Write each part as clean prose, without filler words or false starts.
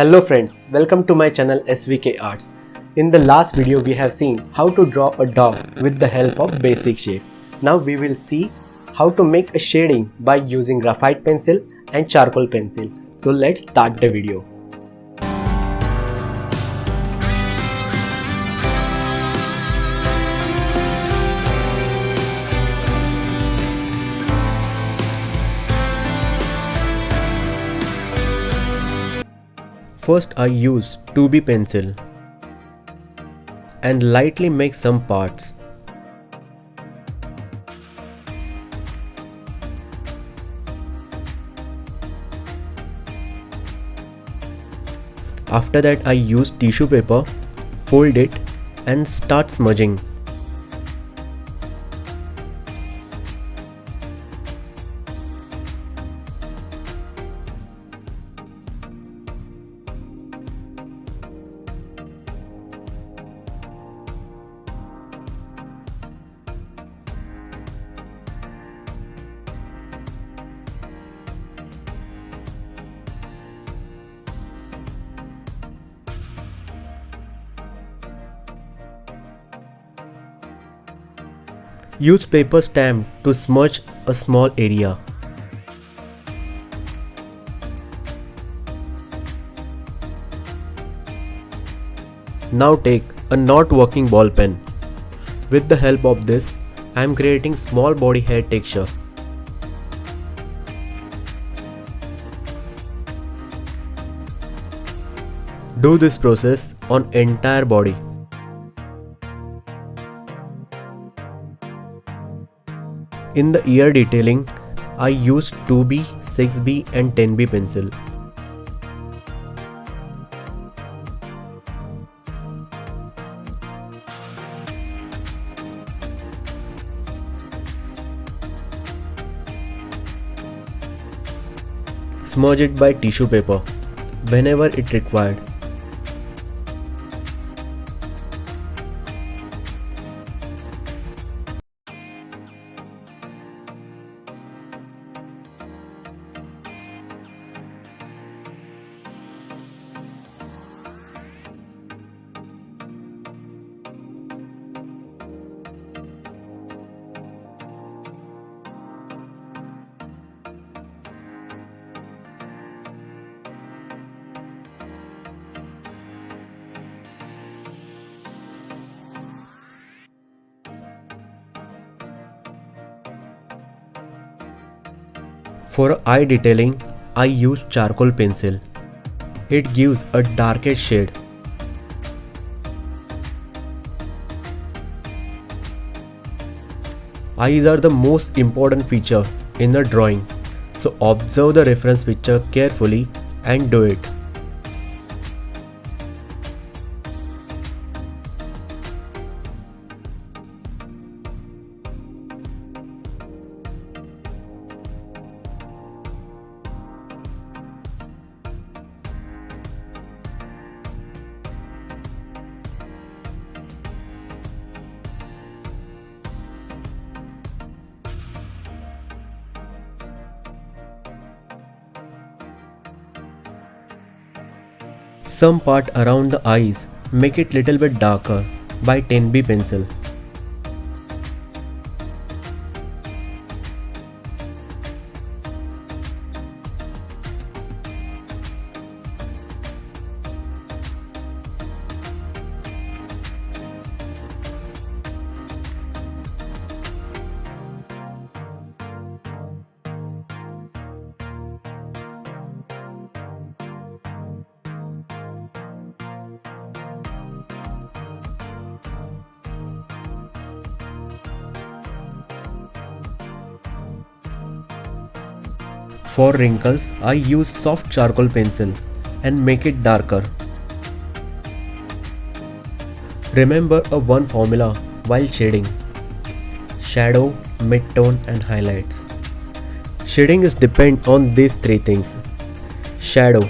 Hello friends, welcome to my channel SVK Arts. In the last video we have seen how to draw a dog with the help of basic shape. Now we will see how to make a shading by using graphite pencil and charcoal pencil. So let's start the video. First I use 2B pencil and lightly make some parts. After that I use tissue paper, fold it and start smudging. Use paper stamp to smudge a small area. Now take a not working ball pen. With the help of this, I am creating small body hair texture. Do this process on entire body. In the ear detailing, I use 2B, 6B and 10B pencil. Smudge it by tissue paper whenever it required. For eye detailing, I use charcoal pencil. It gives a darker shade. Eyes are the most important feature in the drawing, so observe the reference picture carefully and do it. Some part around the eyes, make it little bit darker by 10B pencil. For wrinkles, I use soft charcoal pencil and make it darker. Remember one formula while shading: shadow, mid-tone and highlights. Shading is depend on these three things. Shadow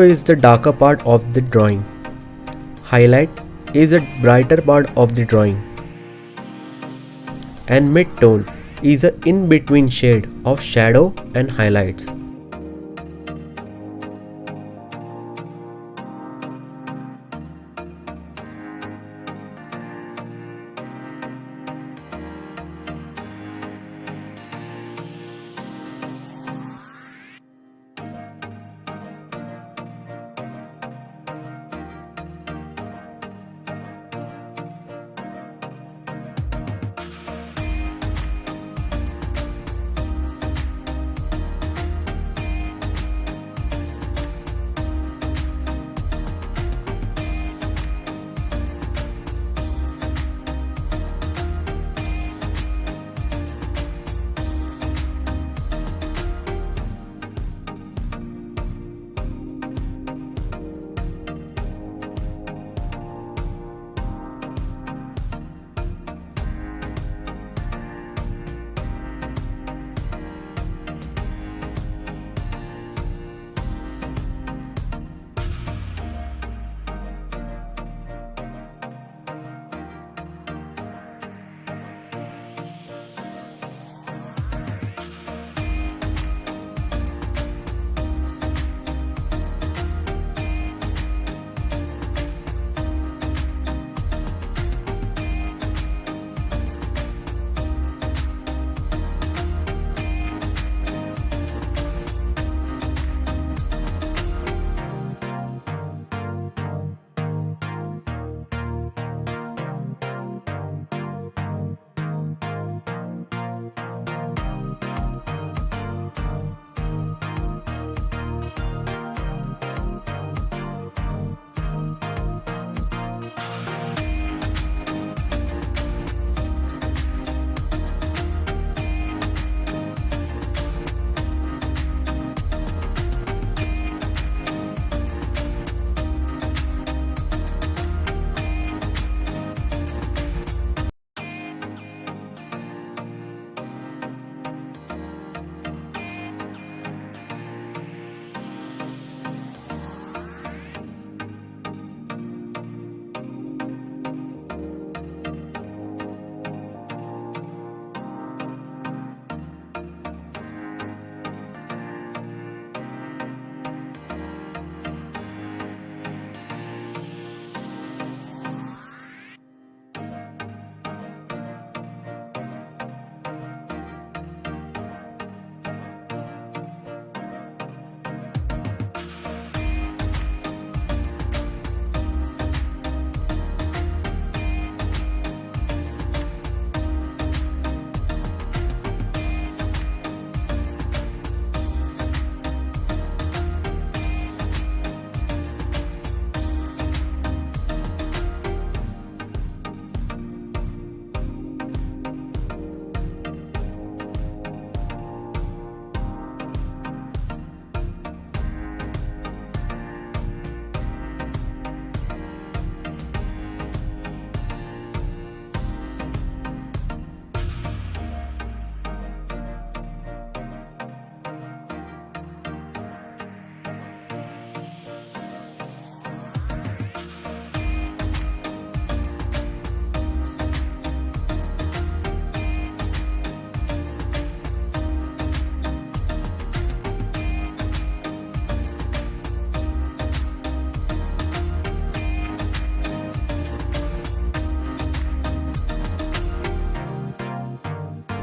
is the darker part of the drawing. Highlight is a brighter part of the drawing. And mid-tone is an in-between shade of shadow and highlights.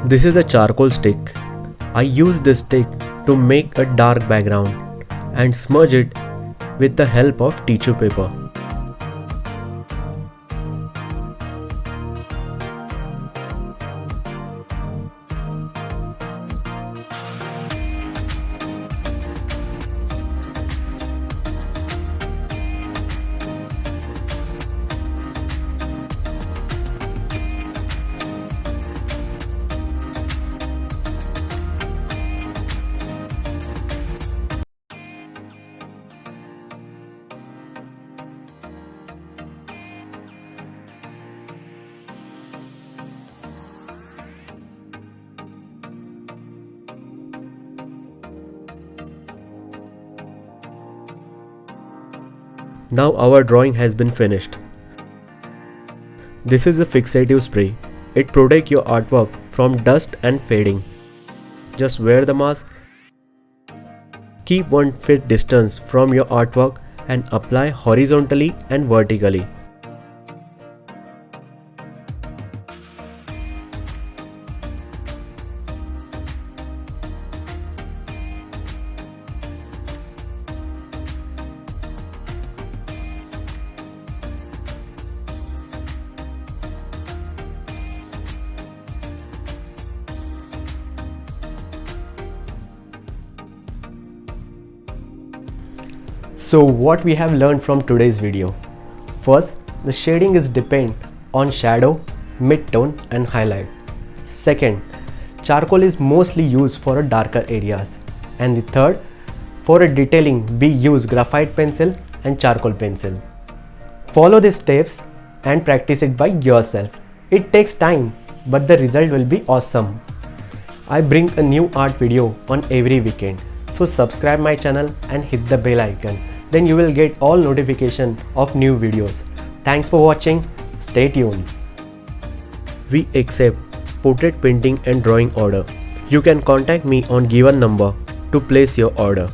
This is a charcoal stick. I use this stick to make a dark background and smudge it with the help of tissue paper. Now our drawing has been finished. This is a fixative spray. It protects your artwork from dust and fading. Just wear the mask. Keep 1 foot distance from your artwork and apply horizontally and vertically. So what we have learned from today's video. First, the shading is depend on shadow, mid-tone and highlight. Second, charcoal is mostly used for darker areas. And the third, for a detailing we use graphite pencil and charcoal pencil. Follow these steps and practice it by yourself. It takes time, but the result will be awesome. I bring a new art video on every weekend. So subscribe my channel and hit the bell icon. Then you will get all notification of new videos. Thanks for watching. Stay tuned. We accept portrait painting and drawing order. You can contact me on given number to place your order.